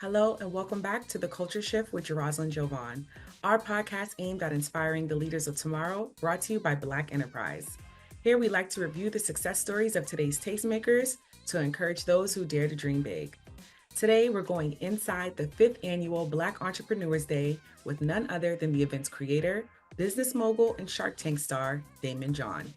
Hello, and welcome back to The Culture Shift with Jeroslyn Jovan, our podcast aimed at inspiring the leaders of tomorrow, brought to you by Black Enterprise. Here we like to review the success stories of today's tastemakers to encourage those who dare to dream big. Today, we're going inside the fifth annual Black Entrepreneurs Day with none other than the event's creator, business mogul, and Shark Tank star, Daymond John.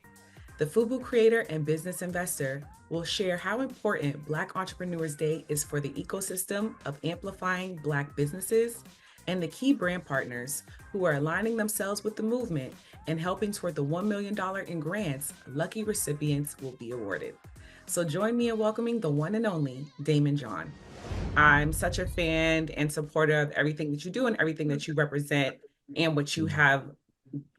The Fubu creator and business investor will share how important Black Entrepreneurs Day is for the ecosystem of amplifying Black businesses and the key brand partners who are aligning themselves with the movement and helping toward the $1 million in grants lucky recipients will be awarded. So join me in welcoming the one and only Daymond John. I'm such a fan and supporter of everything that you do and everything that you represent and what you have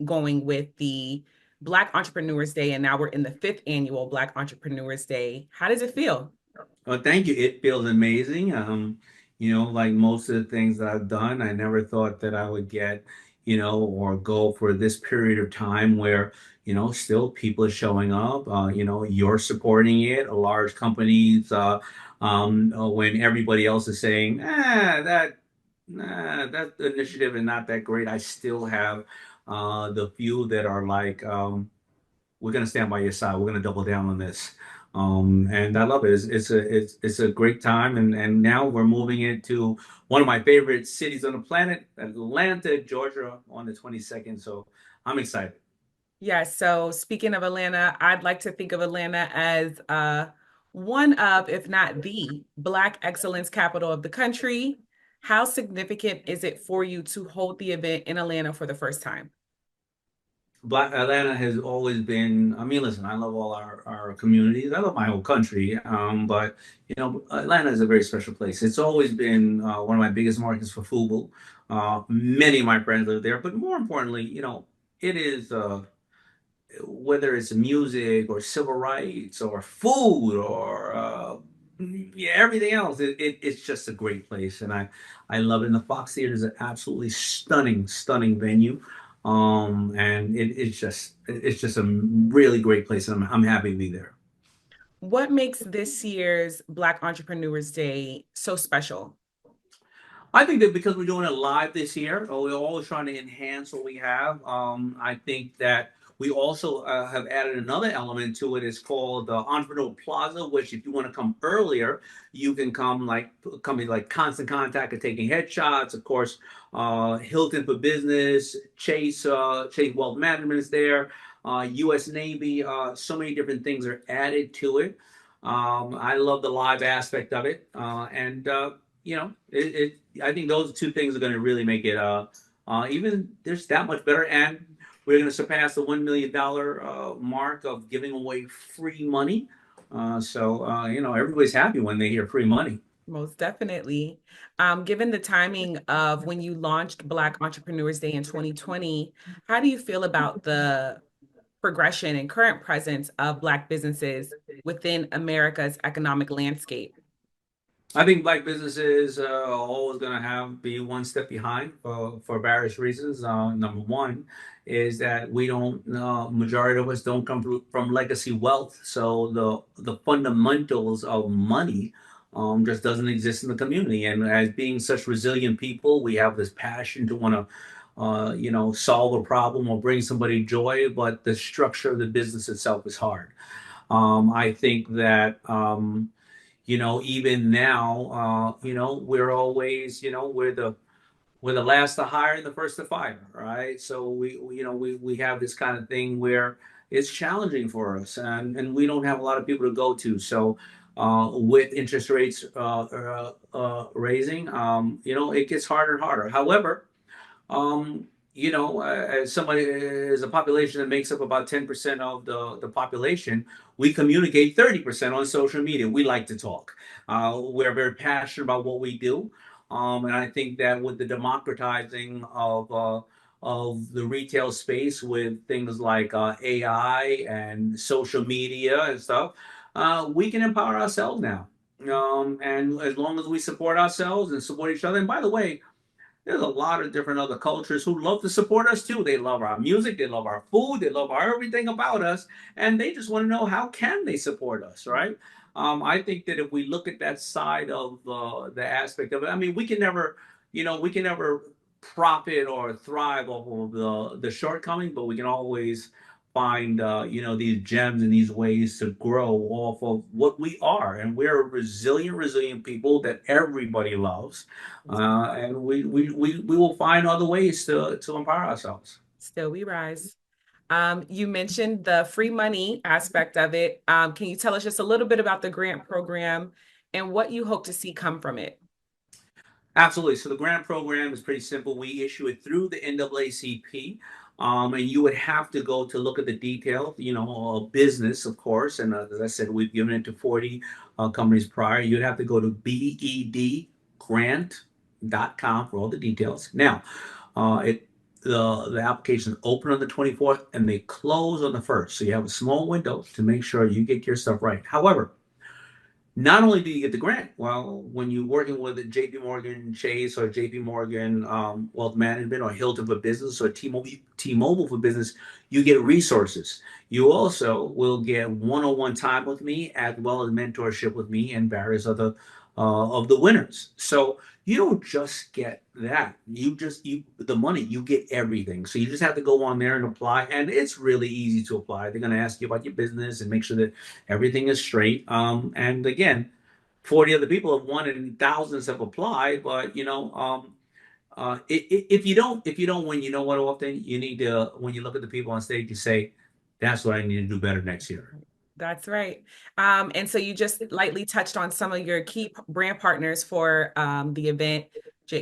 going with the Black Entrepreneurs Day. And now we're in the fifth annual Black Entrepreneurs Day. How does it feel? Well, thank you. It feels amazing. Like most of the things that I've done, I never thought that I would get, or go for this period of time where, still people are showing up. You're supporting it. Large companies, when everybody else is saying, that initiative is not that great. I still have the few that are like, we're gonna stand by your side. We're gonna double down on this. And I love it. It's a great time, and now we're moving it to one of my favorite cities on the planet, Atlanta, Georgia, on the 22nd. So I'm excited. Yes. So speaking of Atlanta, I'd like to think of Atlanta as one of, if not the Black excellence capital of the country. How significant is it for you to hold the event in Atlanta for the first time? Black Atlanta has always been. I mean, listen, I love all our communities. I love my whole country. But Atlanta is a very special place. It's always been one of my biggest markets for Fubu. Many of my friends live there, but more importantly, it is. Whether it's music or civil rights or food or yeah, everything else, it's just a great place, and I love it. And the Fox Theater is an absolutely stunning venue, and it's just a really great place, and I'm happy to be there. What makes this year's Black Entrepreneurs Day so special? I think that because we're doing it live this year, we're always trying to enhance what we have. I think that we also have added another element to it. It's called the Entrepreneur Plaza, which if you want to come earlier, you can come like companies like Constant Contact are taking headshots. Of course, Hilton for Business, Chase Wealth Management is there. U.S. Navy, so many different things are added to it. I love the live aspect of it, and I think those two things are going to really make it even there's that much better. And we're going to surpass the $1 million mark of giving away free money. So everybody's happy when they hear free money. Most definitely. Given the timing of when you launched Black Entrepreneurs Day in 2020, how do you feel about the progression and current presence of Black businesses within America's economic landscape? I think black businesses are always going to have be one step behind for various reasons. Number one is that we don't, majority of us don't come from legacy wealth, so the fundamentals of money just doesn't exist in the community. And as being such resilient people, we have this passion to want to, solve a problem or bring somebody joy, but the structure of the business itself is hard. I think that. Even now, we're always, we're the last to hire and the first to fire, right? So we have this kind of thing where it's challenging for us, and we don't have a lot of people to go to. So with interest rates raising, it gets harder and harder. However, as somebody is a population that makes up about 10% of the population, we communicate 30% on social media. We like to talk. We're very passionate about what we do. And I think that with the democratizing of the retail space with things like AI and social media and stuff, we can empower ourselves now. And as long as we support ourselves and support each other, and by the way, there's a lot of different other cultures who love to support us too. They love our music, they love our food, they love everything about us, and they just want to know how can they support us, right? I think that if we look at that side of the aspect of it, I mean, we can never, we can never profit or thrive off of the shortcoming, but we can always find, these gems and these ways to grow off of what we are. And we're a resilient people that everybody loves. And we will find other ways to empower ourselves. Still we rise. You mentioned the free money aspect of it. Can you tell us just a little bit about the grant program and what you hope to see come from it? Absolutely. So the grant program is pretty simple. We issue it through the NAACP. And you would have to go to look at the detail, business, of course. And as I said, we've given it to 40 companies prior. You'd have to go to bedgrant.com for all the details. Now, the application is open on the 24th and they close on the 1st. So you have a small window to make sure you get your stuff right. However, not only do you get the grant, well, when you're working with JP Morgan Chase or JP Morgan Wealth Management or Hilton for Business or T-Mobile for Business, you get resources. You also will get one-on-one time with me as well as mentorship with me and various other of the winners. So you don't just get that. You the money, you get everything. So you just have to go on there and apply. And it's really easy to apply. They're going to ask you about your business and make sure that everything is straight. And again, 40 other people have won and thousands have applied. But if you don't win, you know what? Often you need to, when you look at the people on stage, you say, "That's what I need to do better next year." That's right. And so you just lightly touched on some of your key brand partners for the event,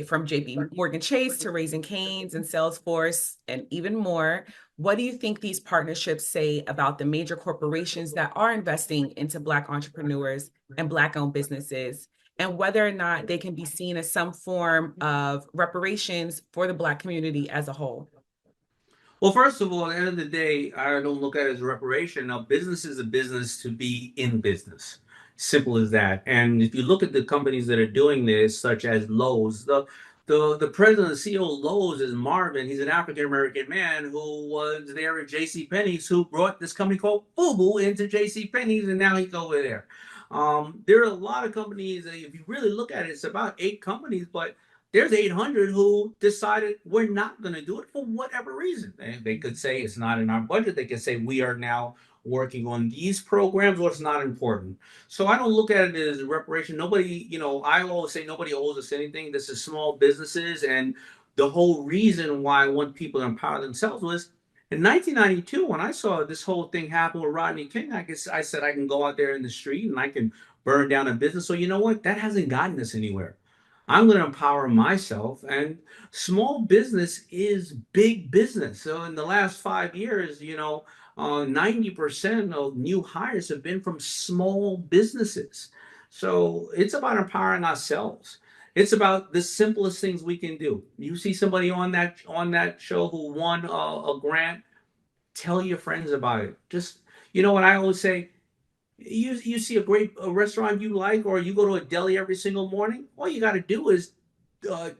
from JP Morgan Chase to Raising Cane's and Salesforce and even more. What do you think these partnerships say about the major corporations that are investing into Black entrepreneurs and Black-owned businesses, and whether or not they can be seen as some form of reparations for the Black community as a whole? Well, first of all, at the end of the day, I don't look at it as a reparation. Now, business is a business to be in business. Simple as that. And if you look at the companies that are doing this, such as Lowe's, the president and CEO of Lowe's is Marvin. He's an African American man who was there at J.C. Penney's, who brought this company called Fubu into J.C. Penney's, and now he's over there. There are a lot of companies. If you really look at it, it's about 8 companies, but there's 800 who decided we're not going to do it for whatever reason. They could say it's not in our budget. They could say we are now working on these programs or it's not important. So I don't look at it as a reparation. Nobody, I always say nobody owes us anything. This is small businesses. And the whole reason why I want people to empower themselves was in 1992, when I saw this whole thing happen with Rodney King, I said I can go out there in the street and I can burn down a business. So you know what? That hasn't gotten us anywhere. I'm going to empower myself, and small business is big business. So in the last 5 years, 90% of new hires have been from small businesses. So it's about empowering ourselves. It's about the simplest things we can do. You see somebody on that show who won a grant, tell your friends about it. Just, what I always say, you see a restaurant you like, or you go to a deli every single morning, all you got to do is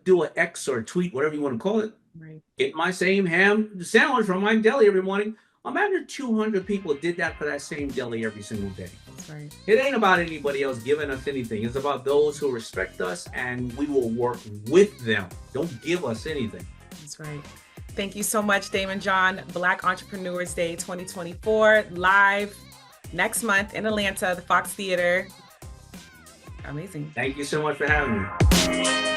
do an X or a tweet, whatever you want to call it. Right. Get my same ham sandwich from my deli every morning. Imagine 200 people did that for that same deli every single day. That's right. It ain't about anybody else giving us anything. It's about those who respect us, and we will work with them. Don't give us anything. That's right. Thank you so much, Daymond John. Black Entrepreneurs Day 2024, live next month in Atlanta, the Fox Theater. Amazing. Thank you so much for having me.